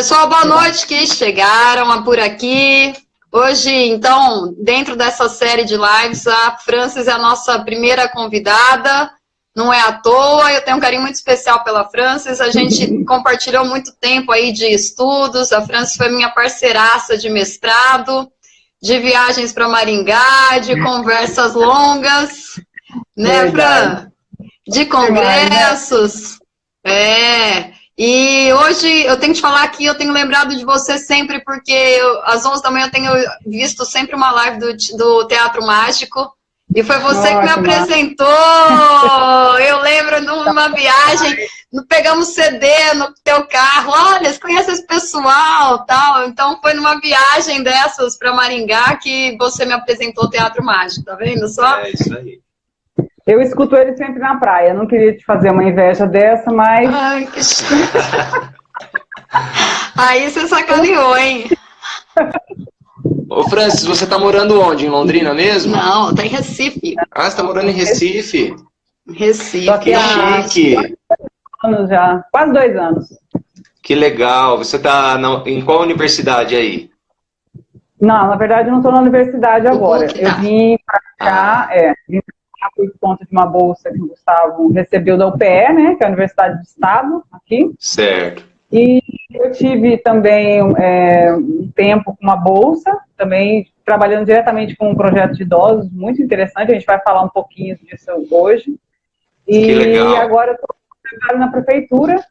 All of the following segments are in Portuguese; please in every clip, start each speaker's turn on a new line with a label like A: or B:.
A: Pessoal, boa noite que chegaram por aqui. Hoje, então, dentro dessa série de lives, a Francis é a nossa primeira convidada. Não é à toa, eu tenho um carinho muito especial pela Francis. A gente compartilhou muito tempo aí de estudos. A Francis foi minha parceiraça de mestrado, de viagens para Maringá, de conversas longas, né, Fran? De congressos. E hoje eu tenho que te falar aqui, eu tenho lembrado de você sempre, porque às 11 da manhã eu tenho visto sempre uma live do Teatro Mágico, e foi você que me apresentou. Eu lembro de uma viagem, pegamos CD no teu carro, olha, você conhece esse pessoal, tal. Então foi numa viagem dessas para Maringá que você me apresentou o Teatro Mágico, tá vendo só?
B: É isso aí.
C: Eu escuto ele sempre na praia. Não queria te fazer uma inveja dessa, mas...
A: Ai, que chato. Aí você sacaneou, hein?
B: Ô, Francis, você tá morando onde? Em Londrina mesmo?
A: Não, tá em Recife.
B: Ah, você tá morando em Recife?
A: Recife.
B: Que chique.
C: Anos já, quase 2 anos.
B: Que legal. Você tá em qual universidade aí?
C: Não, na verdade eu não estou na universidade agora. Eu vim para cá, vim por conta de uma bolsa que o Gustavo recebeu da UPE, né, que é a Universidade do Estado, aqui.
B: Certo.
C: E eu tive também um tempo com uma bolsa, também trabalhando diretamente com um projeto de idosos, muito interessante, a gente vai falar um pouquinho disso hoje.
B: Que legal.
C: E agora eu estou trabalhando na prefeitura,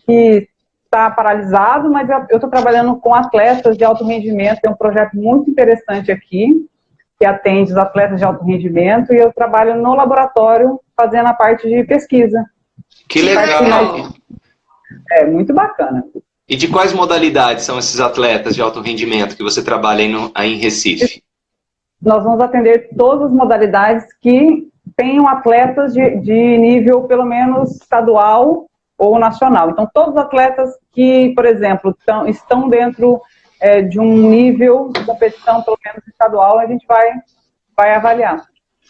C: que está paralisado, mas eu estou trabalhando com atletas de alto rendimento, é um projeto muito interessante aqui, que atende os atletas de alto rendimento, e eu trabalho no laboratório fazendo a parte de pesquisa.
B: Que legal!
C: É muito bacana.
B: E de quais modalidades são esses atletas de alto rendimento que você trabalha aí em Recife?
C: Nós vamos atender todas as modalidades que tenham atletas de nível, pelo menos, estadual ou nacional. Então, todos os atletas que, por exemplo, estão dentro de um nível de competição, pelo menos estadual, a gente vai avaliar.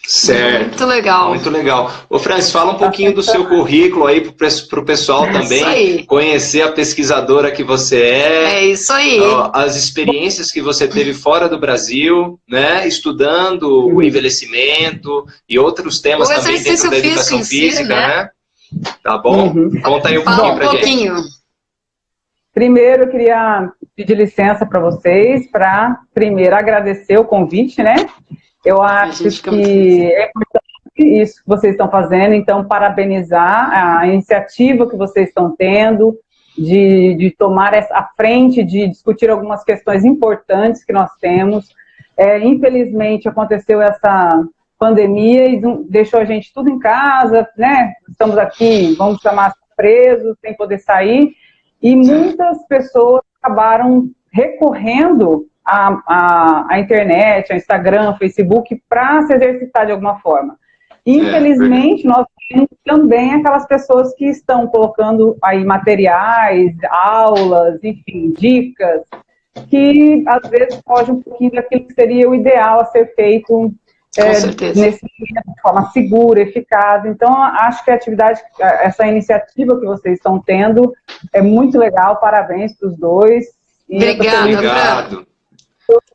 B: Certo.
A: Muito legal.
B: Muito legal. Ô, Francis, fala um pouquinho do seu currículo aí para o pessoal também conhecer a pesquisadora que você é.
A: É isso aí.
B: As experiências que você teve fora do Brasil, né? Estudando o envelhecimento e outros temas também dentro da educação física, né? Tá bom? Conta aí um pouquinho pra gente.
C: Primeiro, eu queria pedir licença para vocês para, primeiro, agradecer o convite, né? Eu acho que é importante isso que vocês estão fazendo, então, parabenizar a iniciativa que vocês estão tendo de tomar a frente, de discutir algumas questões importantes que nós temos. Infelizmente, aconteceu essa pandemia e deixou a gente tudo em casa, né? Estamos aqui, vamos chamar presos, sem poder sair, e muitas pessoas acabaram recorrendo à internet, ao Instagram, Facebook, para se exercitar de alguma forma. Infelizmente, nós temos também aquelas pessoas que estão colocando aí materiais, aulas, enfim, dicas, que às vezes fogem um pouquinho daquilo que seria o ideal a ser feito de forma segura, eficaz. Então, acho que a atividade, essa iniciativa que vocês estão tendo é muito legal, parabéns para os dois.
B: Obrigado.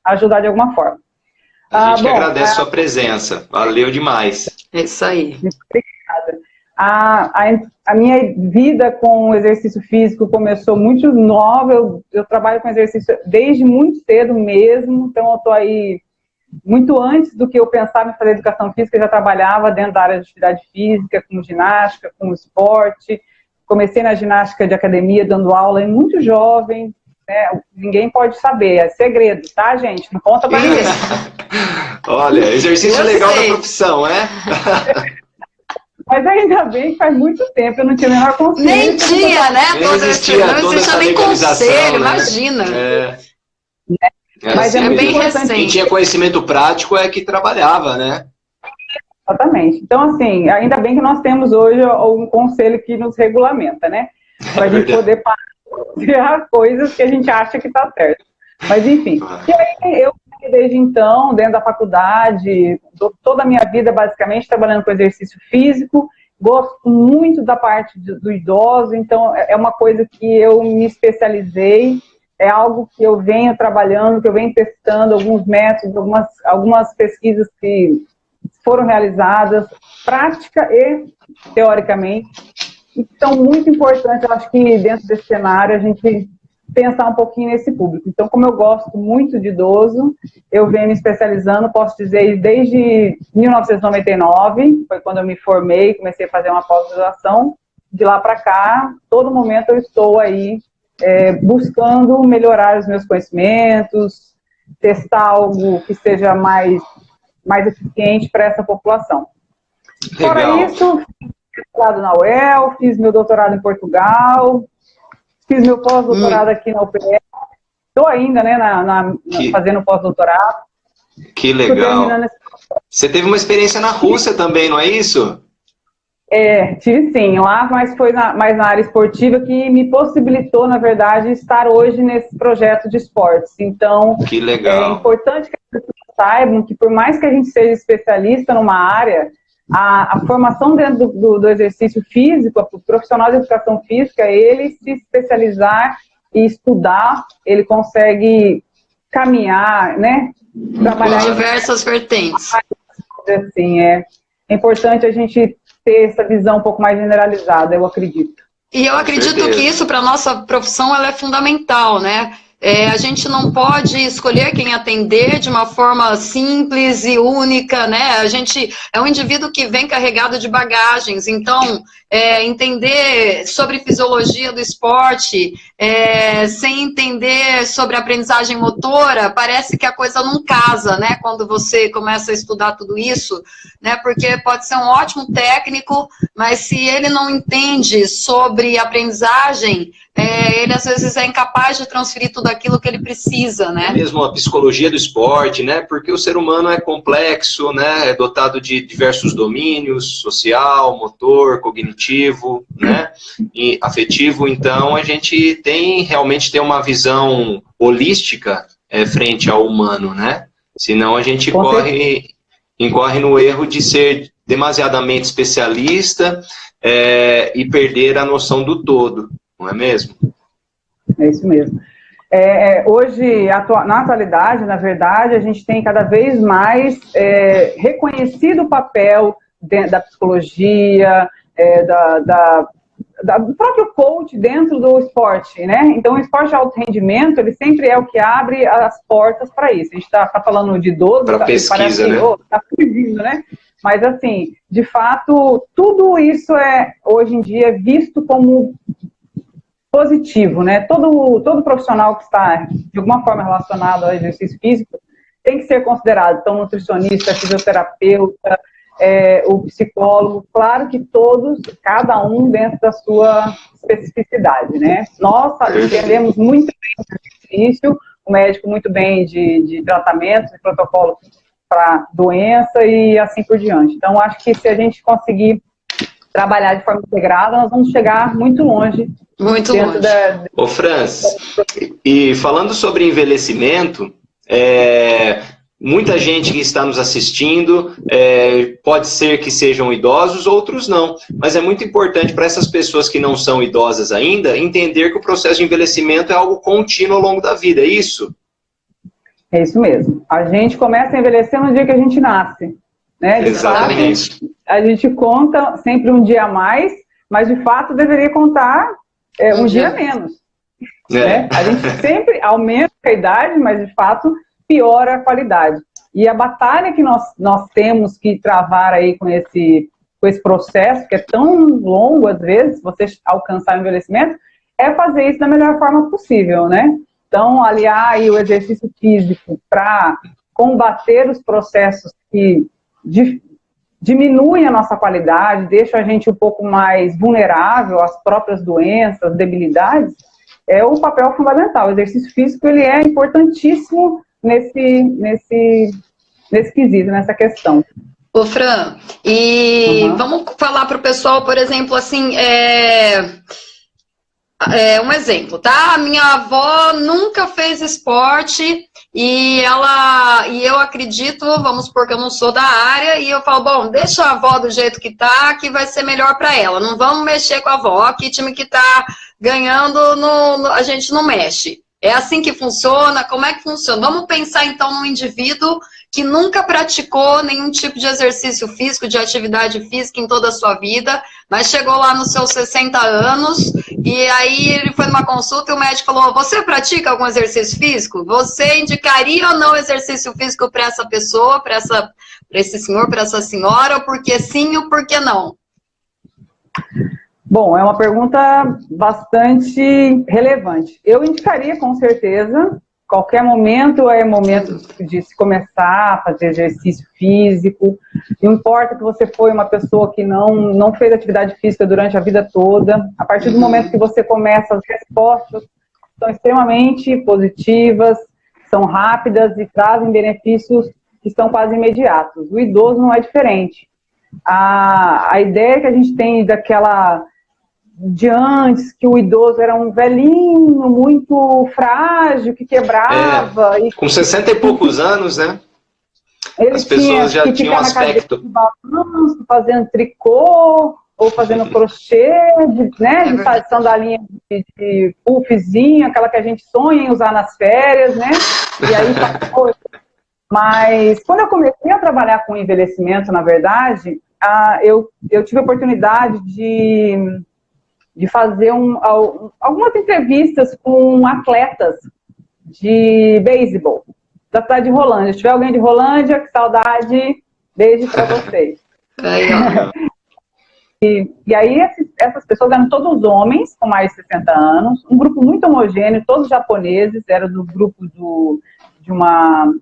C: Ajudar de alguma forma.
B: A gente que agradece a sua presença, valeu demais.
A: É isso aí.
C: Obrigada. A minha vida com o exercício físico começou muito nova, eu trabalho com exercício desde muito cedo mesmo, então eu estou aí muito antes do que eu pensava em fazer educação física, eu já trabalhava dentro da área de atividade física, com ginástica, com esporte. Comecei na ginástica de academia, dando aula em muito jovem, né? Ninguém pode saber, é segredo, tá, gente? Não conta pra ninguém.
B: Olha, exercício legal da profissão, é?
C: Mas ainda bem que faz muito tempo, eu não tinha a menor consciência.
A: Nem tinha, né?
B: Não existia
A: nem conselho,
B: né?
A: imagina.
C: Mas
A: é bem recente.
B: Quem tinha conhecimento prático é que trabalhava, né?
C: Exatamente. Então, assim, ainda bem que nós temos hoje um conselho que nos regulamenta, né? Para a gente poder fazer coisas que a gente acha que está certo. Mas, enfim. E aí, eu, desde então, dentro da faculdade, toda a minha vida, basicamente, trabalhando com exercício físico, gosto muito da parte do idoso, então é uma coisa que eu me especializei, é algo que eu venho trabalhando, que eu venho testando, alguns métodos, algumas pesquisas que foram realizadas, prática e teoricamente. Então, muito importante, eu acho que dentro desse cenário, a gente pensar um pouquinho nesse público. Então, como eu gosto muito de idoso, eu venho me especializando, posso dizer, desde 1999, foi quando eu me formei, comecei a fazer uma pós-graduação. De lá para cá, todo momento eu estou aí buscando melhorar os meus conhecimentos, testar algo que seja mais eficiente para essa população.
B: Legal.
C: Fora isso, fiz doutorado na UEL, fiz meu doutorado em Portugal, fiz meu pós-doutorado aqui na UPE. Estou ainda, né, fazendo pós-doutorado.
B: Que legal. Você teve uma experiência na Rússia também, não é isso?
C: Tive sim, lá, mas foi mais na área esportiva que me possibilitou, na verdade, estar hoje nesse projeto de esportes. Então,
B: que legal.
C: É importante que as pessoas saibam que, por mais que a gente seja especialista numa área, a formação dentro do exercício físico, o profissional de educação física, ele se especializar e estudar, ele consegue caminhar, né?
A: Trabalhar em diversas vertentes.
C: Assim, é importante a gente ter essa visão um pouco mais generalizada, eu acredito.
A: E eu acredito que isso, para a nossa profissão, ela é fundamental, né? A gente não pode escolher quem atender de uma forma simples e única, né? A gente é um indivíduo que vem carregado de bagagens, então entender sobre fisiologia do esporte, sem entender sobre aprendizagem motora, parece que a coisa não casa, né? Quando você começa a estudar tudo isso, né? Porque pode ser um ótimo técnico, mas se ele não entende sobre aprendizagem, ele às vezes é incapaz de transferir tudo aquilo que ele precisa, né?
B: Mesmo a psicologia do esporte, né? Porque o ser humano é complexo, né? É dotado de diversos domínios, social, motor, cognitivo, né? E afetivo. Então, a gente realmente tem uma visão holística frente ao humano, né? Senão a gente incorre no erro de ser demasiadamente especialista e perder a noção do todo. Não é mesmo?
C: É isso mesmo. Hoje, na atualidade, na verdade, a gente tem cada vez mais reconhecido o papel da psicologia, do próprio coach dentro do esporte, né? Então, o esporte de alto rendimento, ele sempre é o que abre as portas para isso. A gente está falando de idoso,
B: para pesquisa,
C: parece que,
B: né?
C: Está fugindo, né? Mas, assim, de fato, tudo isso hoje em dia, visto como positivo, né? Todo profissional que está, de alguma forma, relacionado ao exercício físico tem que ser considerado. Então, nutricionista, fisioterapeuta, o psicólogo, claro que todos, cada um dentro da sua especificidade, né? Nós entendemos muito bem o exercício, o médico muito bem de tratamento, de protocolo para doença e assim por diante. Então, acho que se a gente conseguir trabalhar de forma integrada, nós vamos chegar muito longe.
A: Muito longe.
B: Ô, Franz, e falando sobre envelhecimento, muita gente que está nos assistindo, pode ser que sejam idosos, outros não, mas é muito importante para essas pessoas que não são idosas ainda, entender que o processo de envelhecimento é algo contínuo ao longo da vida, é isso?
C: É isso mesmo. A gente começa a envelhecer no dia que a gente nasce. Né?
B: Exatamente.
C: Fato, a gente conta sempre um dia a mais, mas de fato deveria contar um dia a menos. Né? A gente sempre aumenta a idade, mas de fato piora a qualidade. E a batalha que nós temos que travar aí com esse processo, que é tão longo às vezes, você alcançar o envelhecimento, é fazer isso da melhor forma possível, né? Então, aliar aí o exercício físico para combater os processos que diminuem a nossa qualidade, deixam a gente um pouco mais vulnerável às próprias doenças, debilidades, é o papel fundamental. O exercício físico, ele é importantíssimo nesse quesito, nessa questão.
A: Ô, Fran, vamos falar para o pessoal, por exemplo, assim, um exemplo, tá? A minha avó nunca fez esporte e eu acredito, vamos supor que eu não sou da área, e eu falo, bom, deixa a avó do jeito que tá, que vai ser melhor para ela. Não vamos mexer com a avó, que time que tá ganhando, a gente não mexe. É assim que funciona? Como é que funciona? Vamos pensar então num indivíduo que nunca praticou nenhum tipo de exercício físico, de atividade física em toda a sua vida, mas chegou lá nos seus 60 anos, e aí ele foi numa consulta e o médico falou, você pratica algum exercício físico? Você indicaria ou não exercício físico para essa pessoa, para esse senhor, para essa senhora, ou por que sim ou por que não?
C: Bom, é uma pergunta bastante relevante. Eu indicaria, com certeza, qualquer momento é momento de se começar a fazer exercício físico. Não importa que você foi uma pessoa que não fez atividade física durante a vida toda. A partir do momento que você começa, as respostas são extremamente positivas, são rápidas e trazem benefícios que são quase imediatos. O idoso não é diferente. A ideia que a gente tem de antes, que o idoso era um velhinho muito frágil, que quebrava.
B: Com 60 e poucos anos, né? As pessoas já tinham um aspecto.
C: De balanço, fazendo tricô, ou fazendo crochê, de sandalinha de puffzinho, aquela que a gente sonha em usar nas férias, né? E aí, mas quando eu comecei a trabalhar com envelhecimento, na verdade, eu tive a oportunidade de fazer algumas entrevistas com atletas de beisebol da cidade de Rolândia. Se tiver alguém de Rolândia, que saudade, beijo para vocês. E aí essas pessoas eram todos homens com mais de 60 anos, um grupo muito homogêneo, todos japoneses, era do grupo de uma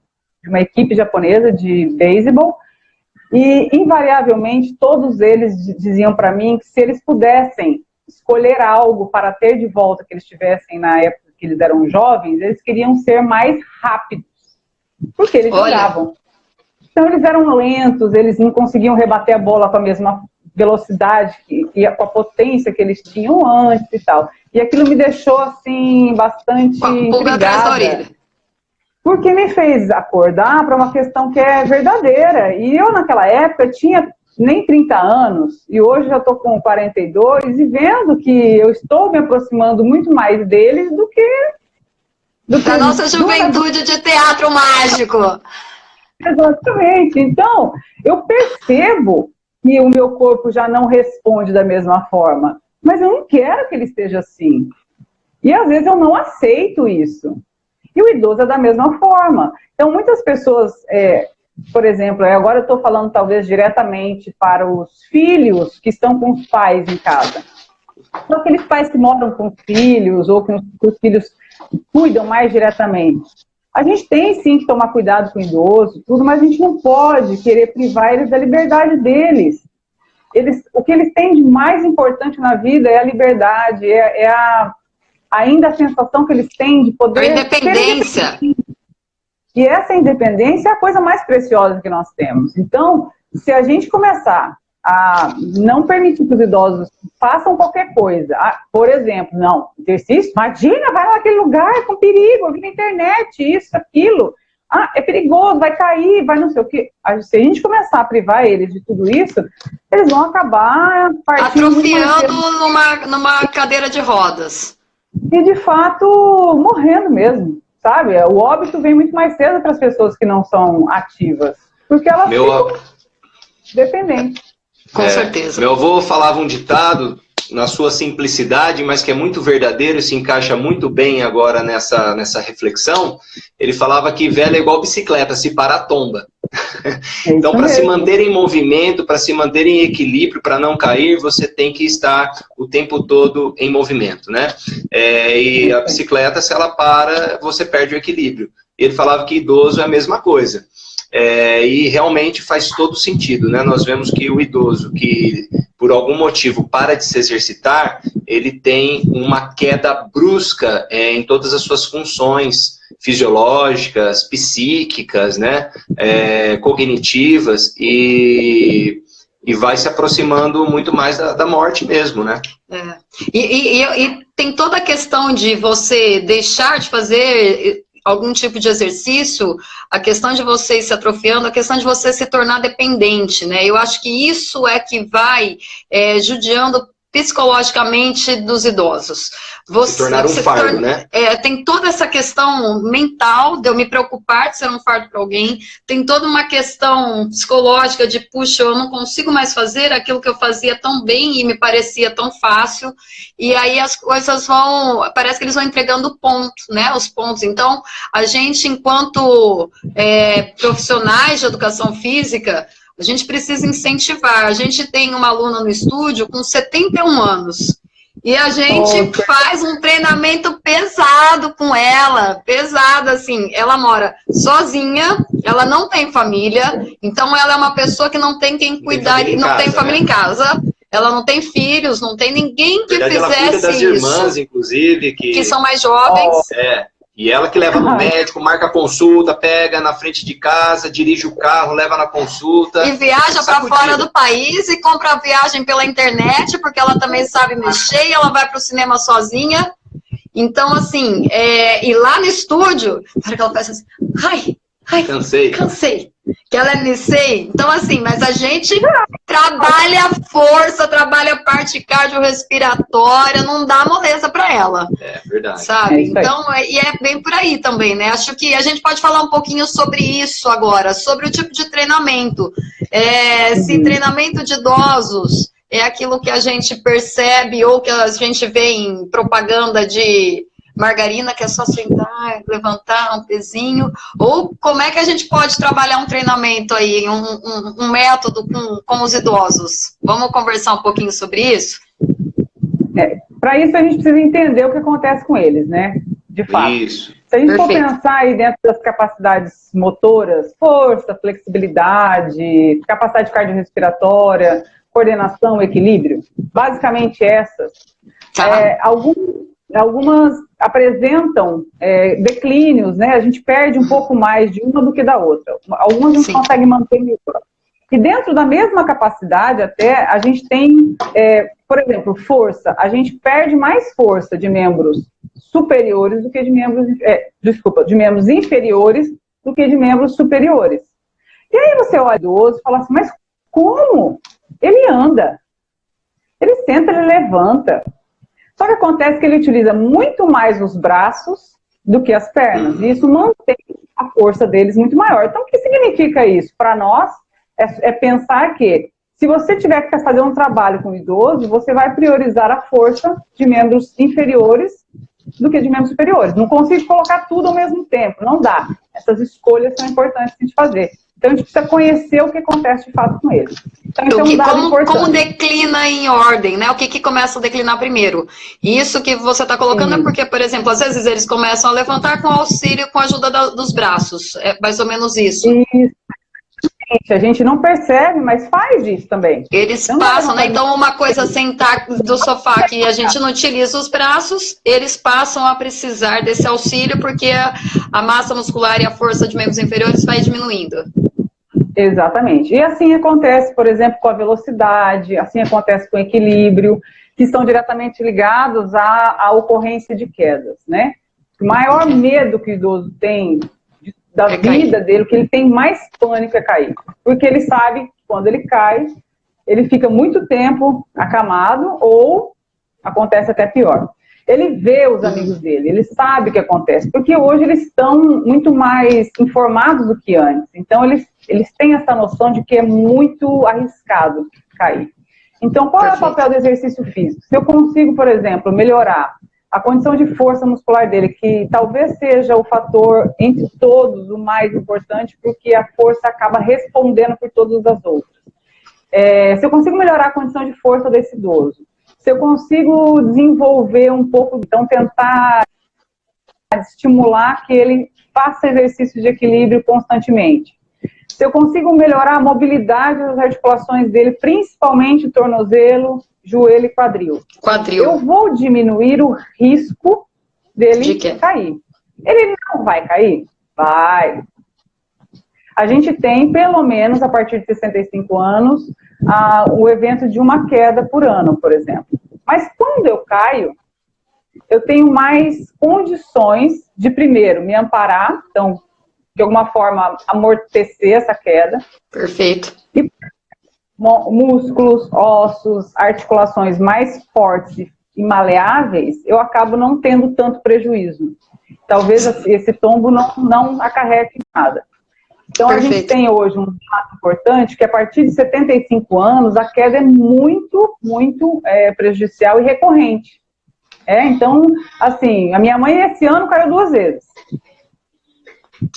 C: equipe japonesa de beisebol, e invariavelmente todos eles diziam para mim que se eles pudessem escolher algo para ter de volta que eles tivessem na época que eles eram jovens, eles queriam ser mais rápidos, porque eles jogavam. Então eles eram lentos, eles não conseguiam rebater a bola com a mesma velocidade e com a potência que eles tinham antes e tal. E aquilo me deixou, assim, bastante intrigada, porque me fez acordar para uma questão que é verdadeira. E eu, naquela época, tinha nem 30 anos, e hoje já estou com 42, e vendo que eu estou me aproximando muito mais deles do que
A: da nossa juventude de teatro mágico.
C: Exatamente. Então, eu percebo que o meu corpo já não responde da mesma forma, mas eu não quero que ele esteja assim. E às vezes eu não aceito isso. E o idoso é da mesma forma. Então, muitas pessoas, por exemplo, agora eu estou falando talvez diretamente para os filhos que estão com os pais em casa. São aqueles pais que moram com os filhos, ou que os filhos cuidam mais diretamente. A gente tem sim que tomar cuidado com o idoso, tudo, mas a gente não pode querer privar eles da liberdade deles. O que eles têm de mais importante na vida é a liberdade, ainda a sensação que eles têm de poder...
A: A independência.
C: E essa independência é a coisa mais preciosa que nós temos. Então, se a gente começar a não permitir que os idosos façam qualquer coisa, por exemplo, não, exercício, imagina, vai naquele lugar com perigo, eu vi na internet, isso, aquilo, é perigoso, vai cair, vai não sei o quê. Se a gente começar a privar eles de tudo isso, eles vão acabar
A: atrofiando numa cadeira de rodas.
C: E, de fato, morrendo mesmo, sabe? O óbito vem muito mais cedo para as pessoas que não são ativas, porque elas ficam dependentes.
A: Com certeza.
B: Meu avô falava um ditado, na sua simplicidade, mas que é muito verdadeiro e se encaixa muito bem agora nessa reflexão. Ele falava que velho é igual bicicleta, se parar, tomba. Então, para se manter em movimento, para se manter em equilíbrio, para não cair, você tem que estar o tempo todo em movimento, né? E a bicicleta, se ela para, você perde o equilíbrio. Ele falava que idoso é a mesma coisa. E realmente faz todo sentido, né? Nós vemos que o idoso que, por algum motivo, para de se exercitar, ele tem uma queda brusca em todas as suas funções fisiológicas, psíquicas, né? Cognitivas, e e vai se aproximando muito mais da morte mesmo, né?
A: E tem toda a questão de você deixar de fazer algum tipo de exercício, a questão de você ir se atrofiando, a questão de você se tornar dependente, né? Eu acho que isso é que vai judiando psicologicamente dos idosos.
B: Se tornar um fardo, né?
A: Tem toda essa questão mental de eu me preocupar de ser um fardo para alguém, tem toda uma questão psicológica de, puxa, eu não consigo mais fazer aquilo que eu fazia tão bem e me parecia tão fácil, e aí as coisas parece que eles vão entregando pontos, né? Os pontos. Então, a gente, enquanto profissionais de educação física, a gente precisa incentivar. A gente tem uma aluna no estúdio com 71 anos. E a gente faz um treinamento pesado com ela. Pesado, assim. Ela mora sozinha, ela não tem família. Então, ela é uma pessoa que não tem quem cuidar, não tem família em casa. Ela não tem filhos, não tem ninguém que fizesse ela cuida das
B: irmãs, inclusive, que
A: são mais jovens.
B: E ela que leva no médico, marca a consulta, pega na frente de casa, dirige o carro, leva na consulta.
A: E viaja para fora do país e compra a viagem pela internet, porque ela também sabe mexer, e ela vai para o cinema sozinha. Então, assim, e lá no estúdio, para que ela faz assim, ai, cansei. Que ela sei. Então, assim, mas a gente trabalha a força, trabalha a parte cardiorrespiratória, não dá moleza para ela.
B: É verdade.
A: Sabe? Então, e é bem por aí também, né? Acho que a gente pode falar um pouquinho sobre isso agora, sobre o tipo de treinamento. Se treinamento de idosos é aquilo que a gente percebe ou que a gente vê em propaganda de margarina, que é só sentar, levantar um pezinho, ou como é que a gente pode trabalhar um treinamento aí, um método com os idosos? Vamos conversar um pouquinho sobre isso?
C: Para isso a gente precisa entender o que acontece com eles, né? De fato.
B: Isso.
C: Se a gente for pensar aí dentro das capacidades motoras, força, flexibilidade, capacidade cardiorrespiratória, coordenação, equilíbrio, basicamente essas, algumas apresentam declínios, né? A gente perde um pouco mais de uma do que da outra. Algumas a gente consegue manter melhor. E dentro da mesma capacidade até, a gente tem, por exemplo, força. A gente perde mais força de membros superiores do que de membros... de membros inferiores do que de membros superiores. E aí você olha o idoso e fala assim, mas como? Ele anda. Ele senta, ele levanta. Só que acontece que ele utiliza muito mais os braços do que as pernas. E isso mantém a força deles muito maior. Então, o que significa isso? Para nós, é pensar que se você tiver que fazer um trabalho com o idoso, você vai priorizar a força de membros inferiores do que de membros superiores. Não consigo colocar tudo ao mesmo tempo. Não dá. Essas escolhas são importantes de fazer. Então, a gente precisa conhecer o que acontece de fato com eles. Então,
A: como declina em ordem, né? O que começa a declinar primeiro? E isso que você está colocando é porque, por exemplo, às vezes eles começam a levantar com auxílio, com a ajuda dos braços. É mais ou menos isso.
C: Isso. A gente não percebe, mas faz isso também.
A: Eles passam, né? Então, uma coisa sentar do sofá que a gente não utiliza os braços, eles passam a precisar desse auxílio porque a massa muscular e a força de membros inferiores vai diminuindo.
C: Exatamente. E assim acontece, por exemplo, com a velocidade, assim acontece com o equilíbrio, que estão diretamente ligados à ocorrência de quedas, né? O maior medo que o idoso tem da vida dele, o que ele tem mais pânico é cair. Porque ele sabe que quando ele cai, ele fica muito tempo acamado ou acontece até pior. Ele vê os amigos dele, ele sabe o que acontece, porque hoje eles estão muito mais informados do que antes. Então, eles têm essa noção de que é muito arriscado cair. Então, qual é o papel do exercício físico? Se eu consigo, por exemplo, melhorar a condição de força muscular dele, que talvez seja o fator, entre todos, o mais importante, porque a força acaba respondendo por todas as outras. Se eu consigo melhorar a condição de força desse idoso, se eu consigo desenvolver um pouco, então tentar estimular que ele faça exercício de equilíbrio constantemente. Se eu consigo melhorar a mobilidade das articulações dele, principalmente tornozelo, joelho e quadril. Eu vou diminuir o risco dele cair. Ele não vai cair? Vai. A gente tem, pelo menos, a partir de 65 anos, o evento de uma queda por ano, por exemplo. Mas quando eu caio, eu tenho mais condições de, primeiro, me amparar, então, de alguma forma, amortecer essa queda.
A: Perfeito.
C: E músculos, ossos, articulações mais fortes e maleáveis, eu acabo não tendo tanto prejuízo. Talvez esse tombo não acarrete nada. Então, Perfeito. A gente tem hoje um dado importante que a partir de 75 anos, a queda é muito, muito prejudicial e recorrente. Então, assim, a minha mãe esse ano caiu 2 vezes.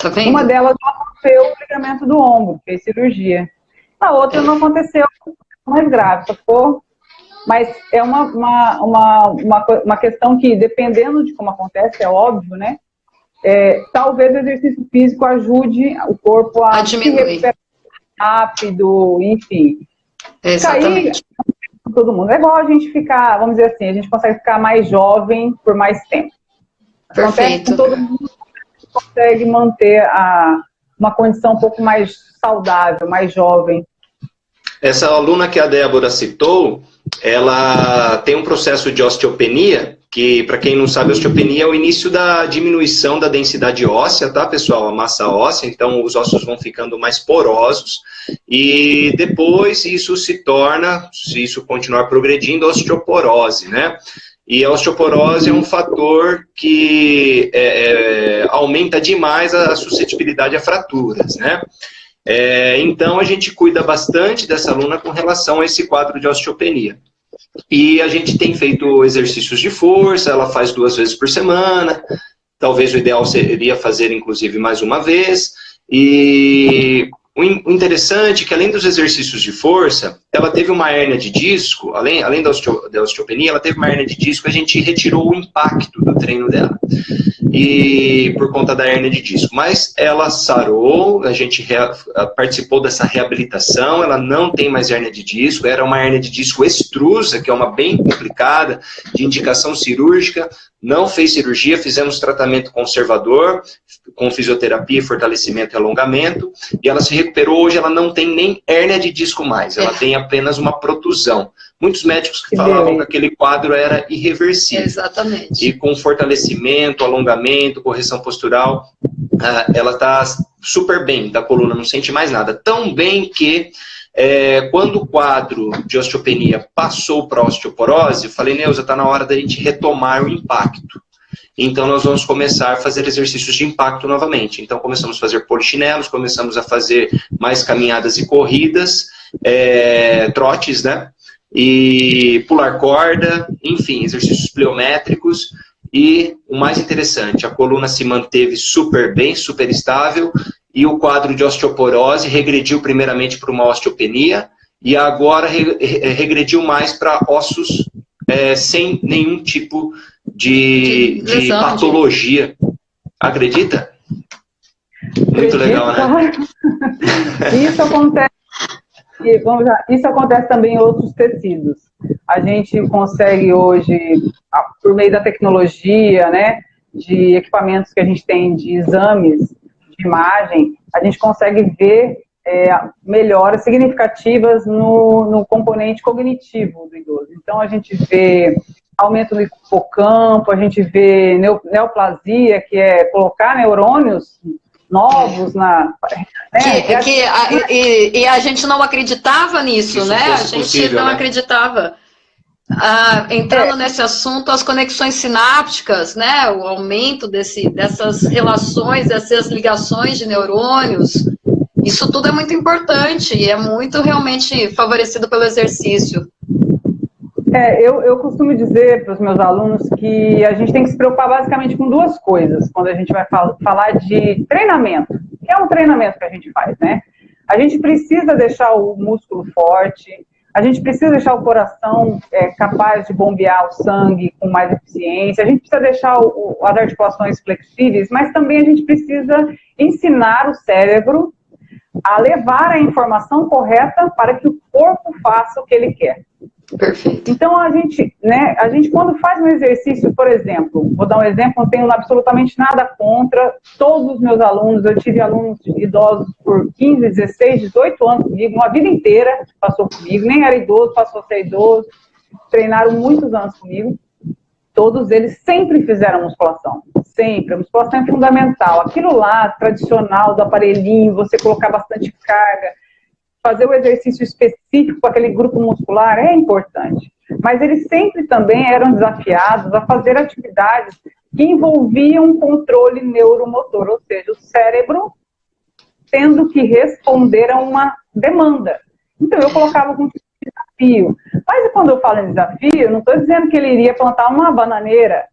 A: Tá vendo?
C: Uma delas rompeu o ligamento do ombro, fez cirurgia. A outra não aconteceu, mais grave, sacou? Mas é uma questão que, dependendo de como acontece, é óbvio, né? Talvez o exercício físico ajude o corpo a se recuperar rápido, enfim.
A: Exatamente.
C: Cair, todo mundo. É igual a gente ficar, vamos dizer assim, a gente consegue ficar mais jovem por mais tempo.
A: Perfeito.
C: Todo mundo consegue manter uma condição um pouco mais saudável, mais jovem.
B: Essa aluna que a Débora citou, ela tem um processo de osteopenia, que, para quem não sabe, a osteopenia é o início da diminuição da densidade óssea, tá, pessoal? A massa óssea, então os ossos vão ficando mais porosos, e depois isso se torna, se isso continuar progredindo, osteoporose, né? E a osteoporose é um fator que aumenta demais a suscetibilidade a fraturas, né? Então, a gente cuida bastante dessa aluna com relação a esse quadro de osteopenia. E a gente tem feito exercícios de força, ela faz 2 vezes por semana, talvez o ideal seria fazer, inclusive, mais uma vez. E o interessante é que, além dos exercícios de força, ela teve uma hérnia de disco, além da osteopenia, ela teve uma hérnia de disco, a gente retirou o impacto do treino dela. E por conta da hérnia de disco. Mas ela sarou, a gente participou dessa reabilitação, ela não tem mais hérnia de disco, era uma hérnia de disco extrusa, que é uma bem complicada, de indicação cirúrgica, não fez cirurgia, fizemos tratamento conservador, com fisioterapia, fortalecimento e alongamento, e ela se recuperou, hoje ela não tem nem hérnia de disco mais, ela tem apenas uma protusão. Muitos médicos que falavam que aquele quadro era irreversível.
A: Exatamente.
B: E com fortalecimento, alongamento, correção postural, ela está super bem da coluna, não sente mais nada. Tão bem que, quando o quadro de osteopenia passou para a osteoporose, eu falei, Neuza, está na hora da gente retomar o impacto. Então, nós vamos começar a fazer exercícios de impacto novamente. Então, começamos a fazer polichinelos, começamos a fazer mais caminhadas e corridas, trotes, né? E pular corda, enfim, exercícios pliométricos. E o mais interessante, a coluna se manteve super bem, super estável, e o quadro de osteoporose regrediu primeiramente para uma osteopenia, e agora regrediu mais para ossos sem nenhum tipo de patologia. Acredita? Muito legal, né?
C: Isso acontece. Isso acontece também em outros tecidos. A gente consegue hoje, por meio da tecnologia, né, de equipamentos que a gente tem de exames, de imagem, a gente consegue ver melhoras significativas no componente cognitivo do idoso. Então, a gente vê aumento do hipocampo, a gente vê neoplasia, que é colocar neurônios novos
A: e a gente não acreditava nisso, né? A gente possível, não acreditava. Entrando nesse assunto, as conexões sinápticas, né? O aumento dessas relações, dessas ligações de neurônios, isso tudo é muito importante e é muito realmente favorecido pelo exercício.
C: Eu costumo dizer para os meus alunos que a gente tem que se preocupar basicamente com 2 coisas quando a gente vai falar de treinamento, que é um treinamento que a gente faz, né? A gente precisa deixar o músculo forte, a gente precisa deixar o coração capaz de bombear o sangue com mais eficiência, a gente precisa deixar as articulações flexíveis, mas também a gente precisa ensinar o cérebro a levar a informação correta para que o corpo faça o que ele quer.
A: Perfeito.
C: Então, a gente quando faz um exercício, por exemplo, vou dar um exemplo, não tenho absolutamente nada contra todos os meus alunos, eu tive alunos idosos por 15, 16, 18 anos comigo, uma vida inteira passou comigo, nem era idoso, passou a ser idoso, treinaram muitos anos comigo, todos eles sempre fizeram musculação, sempre, a musculação é fundamental, aquilo lá, tradicional, do aparelhinho, você colocar bastante carga, fazer o exercício específico para aquele grupo muscular é importante. Mas eles sempre também eram desafiados a fazer atividades que envolviam controle neuromotor, ou seja, o cérebro tendo que responder a uma demanda. Então, eu colocava como desafio. Mas quando eu falo em desafio, eu não estou dizendo que ele iria plantar uma bananeira,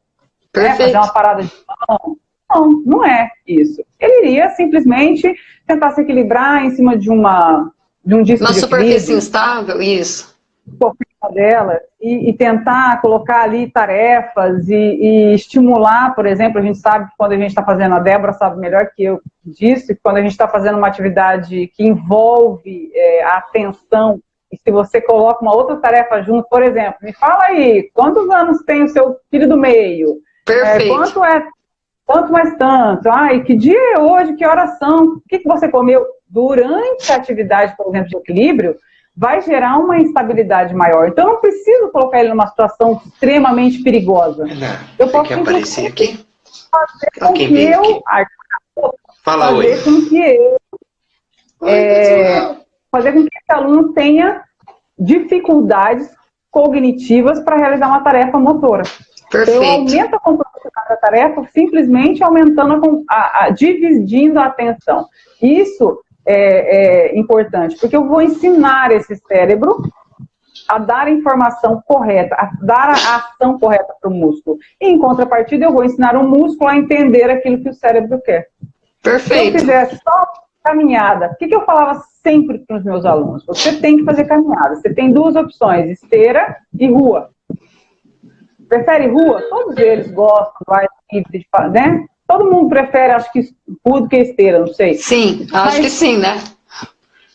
C: né, fazer uma parada de mão. Não, não é isso. Ele iria simplesmente tentar se equilibrar em cima de um disco
A: uma
C: de
A: superfície instável, isso.
C: Dela, e tentar colocar ali tarefas e estimular, por exemplo, a gente sabe que quando a gente está fazendo, a Débora sabe melhor que eu disso, que quando a gente está fazendo uma atividade que envolve a atenção, e se você coloca uma outra tarefa junto, por exemplo, me fala aí, quantos anos tem o seu filho do meio?
A: Perfeito.
C: Quanto é tanto mais tanto? E que dia é hoje, que horas são? O que você comeu? Durante a atividade, por exemplo, de equilíbrio, vai gerar uma instabilidade maior. Então, eu não preciso colocar ele numa situação extremamente perigosa. Eu posso
B: aparecer aqui?
C: Fazer com que eu...
B: Fala oi.
C: Fazer com que esse aluno tenha dificuldades cognitivas para realizar uma tarefa motora.
A: Perfeito.
C: Eu aumento a complexidade da tarefa simplesmente aumentando, dividindo a atenção. Isso é importante, porque eu vou ensinar esse cérebro a dar a informação correta, a dar a ação correta para o músculo. E, em contrapartida, eu vou ensinar o músculo a entender aquilo que o cérebro quer.
A: Perfeito.
C: Se eu fizesse só caminhada, o que eu falava sempre para os meus alunos? Você tem que fazer caminhada. Você tem duas opções, esteira e rua. Prefere rua? Todos eles gostam, né? Todo mundo prefere, acho que, rua do que esteira, não sei.
A: Sim, acho que sim, né?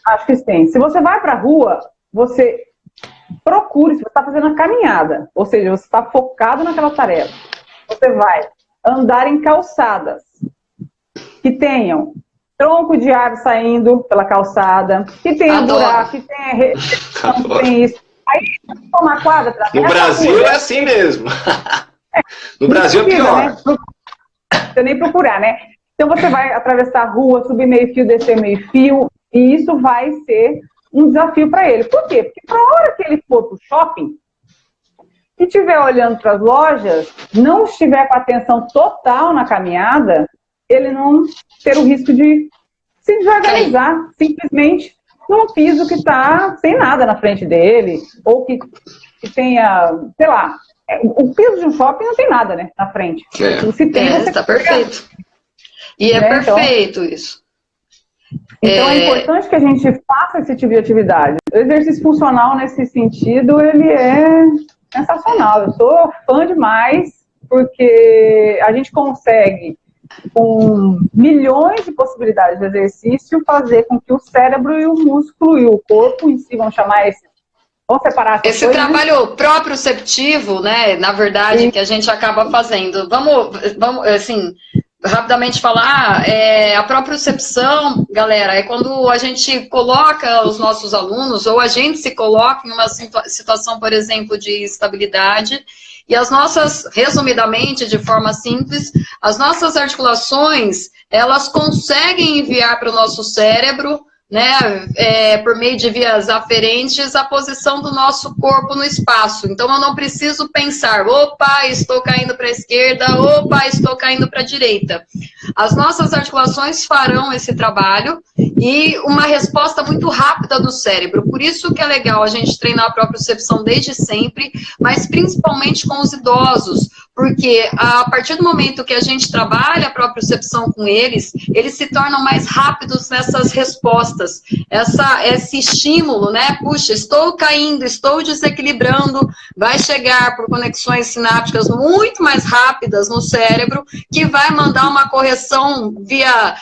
C: Acho que sim. Se você vai para a rua, você procure, se você está fazendo a caminhada, ou seja, você está focado naquela tarefa, você vai andar em calçadas que tenham tronco de árvore saindo pela calçada, que tenha buraco, que tenha tem isso. Aí, uma quadra pra
B: no Brasil é assim mesmo. No Brasil é pior.
C: Né? Você nem procurar, né? Então você vai atravessar a rua, subir meio fio, descer meio fio, e isso vai ser um desafio para ele. Por quê? Porque na hora que ele for para o shopping, e estiver olhando para as lojas, não estiver com atenção total na caminhada, ele não ter o risco de se desorganizar, simplesmente num piso que está sem nada na frente dele, ou que tenha, sei lá, o piso de um shopping não tem nada, né, na frente.
A: Se tem, está perfeito. E é perfeito isso.
C: Então é importante que a gente faça esse tipo de atividade. O exercício funcional, nesse sentido, ele é sensacional. Eu sou fã demais, porque a gente consegue, com milhões de possibilidades de exercício, fazer com que o cérebro e o músculo e o corpo em si, vamos chamar vamos separar
A: esse trabalho proprioceptivo, né, na verdade, que a gente acaba fazendo. Vamos assim, rapidamente falar, a propriocepção, galera, é quando a gente coloca os nossos alunos, ou a gente se coloca em uma situação, por exemplo, de instabilidade, e as nossas, resumidamente, de forma simples, as nossas articulações, elas conseguem enviar para o nosso cérebro, né, por meio de vias aferentes, a posição do nosso corpo no espaço. Então, eu não preciso pensar, opa, estou caindo para a esquerda, opa, estou caindo para a direita. As nossas articulações farão esse trabalho e uma resposta muito rápida do cérebro. Por isso que é legal a gente treinar a propriocepção desde sempre, mas principalmente com os idosos, porque a partir do momento que a gente trabalha a propriocepção com eles se tornam mais rápidos nessas respostas. Esse estímulo, né? Puxa, estou caindo, estou desequilibrando, vai chegar por conexões sinápticas muito mais rápidas no cérebro, que vai mandar uma correção via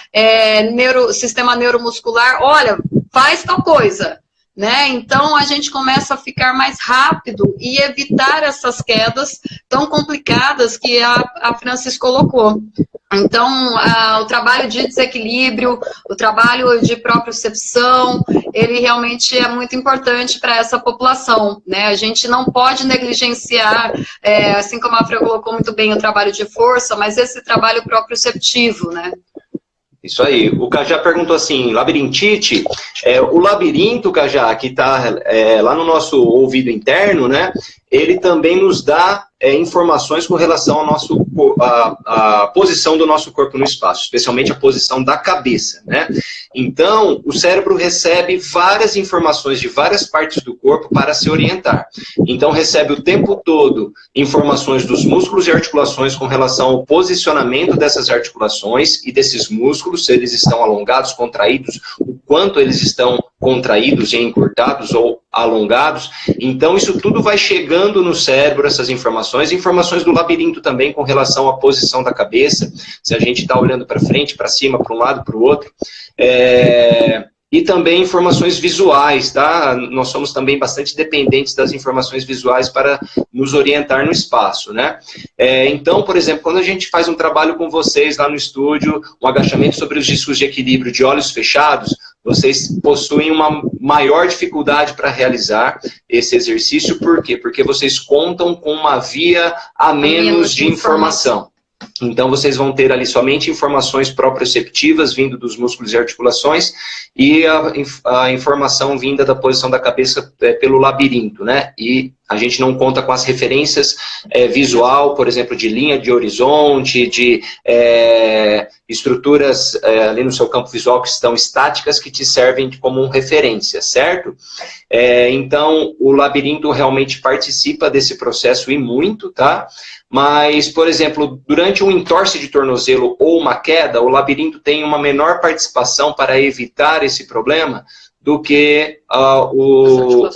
A: sistema neuromuscular. Olha, faz tal coisa, né? Então, a gente começa a ficar mais rápido e evitar essas quedas tão complicadas que a Francis colocou. Então, o trabalho de desequilíbrio, o trabalho de propriocepção, ele realmente é muito importante para essa população, né? A gente não pode negligenciar, assim como a Fran colocou muito bem, o trabalho de força, mas esse trabalho proprioceptivo, né?
B: Isso aí. O Cajá perguntou assim, labirintite, o labirinto, Cajá, que está lá no nosso ouvido interno, né? Ele também nos dá informações com relação ao a posição do nosso corpo no espaço, especialmente a posição da cabeça, né? Então, o cérebro recebe várias informações de várias partes do corpo para se orientar. Então, recebe o tempo todo informações dos músculos e articulações com relação ao posicionamento dessas articulações e desses músculos, se eles estão alongados, contraídos, o quanto eles estão contraídos e encurtados ou alongados. Então, isso tudo vai chegando no cérebro, essas informações do labirinto também com relação à posição da cabeça, se a gente está olhando para frente, para cima, para um lado, para o outro. E também informações visuais, tá? Nós somos também bastante dependentes das informações visuais para nos orientar no espaço, né? Então, por exemplo, quando a gente faz um trabalho com vocês lá no estúdio, um agachamento sobre os discos de equilíbrio de olhos fechados, vocês possuem uma maior dificuldade para realizar esse exercício. Por quê? Porque vocês contam com uma via a menos de informação. Então, vocês vão ter ali somente informações proprioceptivas vindo dos músculos e articulações e a informação vinda da posição da cabeça pelo labirinto, né? E a gente não conta com as referências visual, por exemplo, de linha de horizonte, de estruturas ali no seu campo visual que estão estáticas, que te servem como referência, certo? Então, o labirinto realmente participa desse processo e muito, tá? Mas, por exemplo, durante um entorse de tornozelo ou uma queda, o labirinto tem uma menor participação para evitar esse problema do que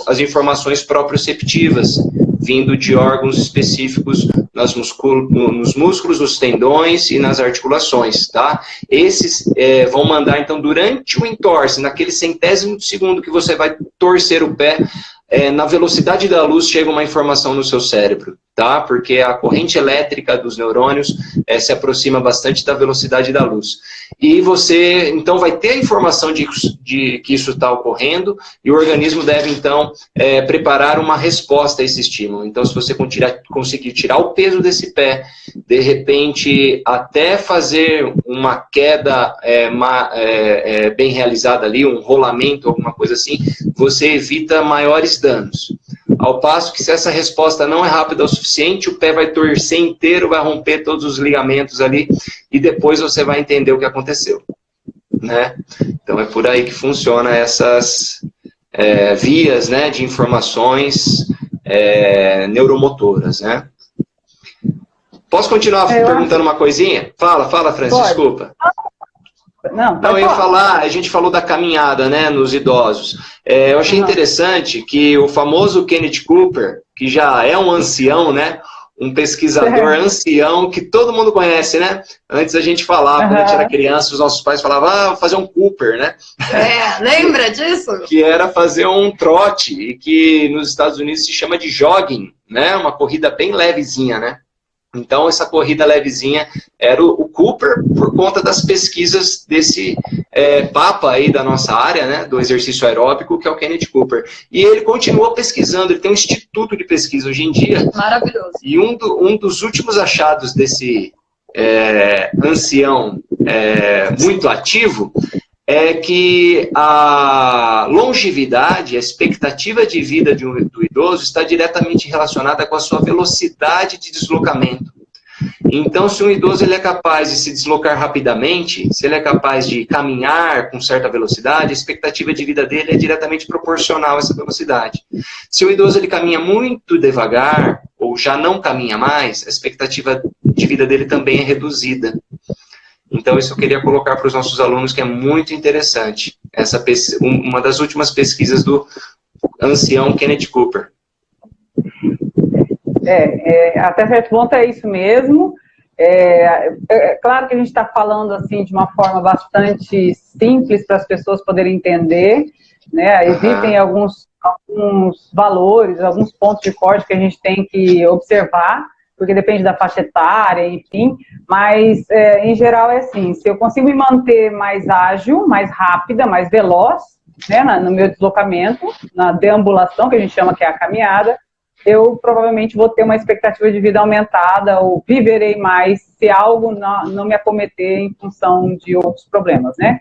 B: as informações proprioceptivas, vindo de órgãos específicos nos músculos, nos tendões e nas articulações, tá? Esses vão mandar, então, durante o entorse, naquele centésimo de segundo que você vai torcer o pé, na velocidade da luz chega uma informação no seu cérebro, tá? Porque a corrente elétrica dos neurônios se aproxima bastante da velocidade da luz. E você, então, vai ter a informação de que isso está ocorrendo e o organismo deve, então, preparar uma resposta a esse estímulo. Então, se você conseguir tirar o peso desse pé, de repente, até fazer uma queda bem realizada ali, um rolamento, alguma coisa assim, você evita maiores danos. Ao passo que, se essa resposta não é rápida o suficiente, o pé vai torcer inteiro, vai romper todos os ligamentos ali e depois você vai entender o que aconteceu, né? Então é por aí que funciona essas vias, né, de informações neuromotoras, né? Posso continuar perguntando uma coisinha? Fala, Francis, desculpa. Não, eu ia falar, a gente falou da caminhada, né, nos idosos. Eu achei interessante que o famoso Kenneth Cooper, que já é um ancião, né, um pesquisador ancião que todo mundo conhece, né? Antes a gente falava, quando a gente era criança, os nossos pais falavam, vou fazer um Cooper, né?
A: Lembra disso?
B: Que era fazer um trote, e que nos Estados Unidos se chama de jogging, né? Uma corrida bem levezinha, né? Então, essa corrida levezinha era o Cooper, por conta das pesquisas desse papa aí da nossa área, né, do exercício aeróbico, que é o Kenneth Cooper. E ele continua pesquisando, ele tem um instituto de pesquisa hoje em dia.
A: Maravilhoso.
B: E um dos últimos achados desse ancião muito ativo é que a longevidade, a expectativa de vida do idoso está diretamente relacionada com a sua velocidade de deslocamento. Então, se um idoso ele é capaz de se deslocar rapidamente, se ele é capaz de caminhar com certa velocidade, a expectativa de vida dele é diretamente proporcional a essa velocidade. Se o idoso ele caminha muito devagar, ou já não caminha mais, a expectativa de vida dele também é reduzida. Então, isso eu queria colocar para os nossos alunos, que é muito interessante. Uma das últimas pesquisas do ancião Kenneth Cooper.
C: Até certo ponto é isso mesmo. Claro que a gente está falando assim de uma forma bastante simples para as pessoas poderem entender, né? Existem alguns valores, alguns pontos de corte que a gente tem que observar, porque depende da faixa etária, enfim, mas em geral é assim, se eu consigo me manter mais ágil, mais rápida, mais veloz, né, no meu deslocamento, na deambulação, que a gente chama que é a caminhada, eu provavelmente vou ter uma expectativa de vida aumentada ou viverei mais se algo não me acometer em função de outros problemas, né?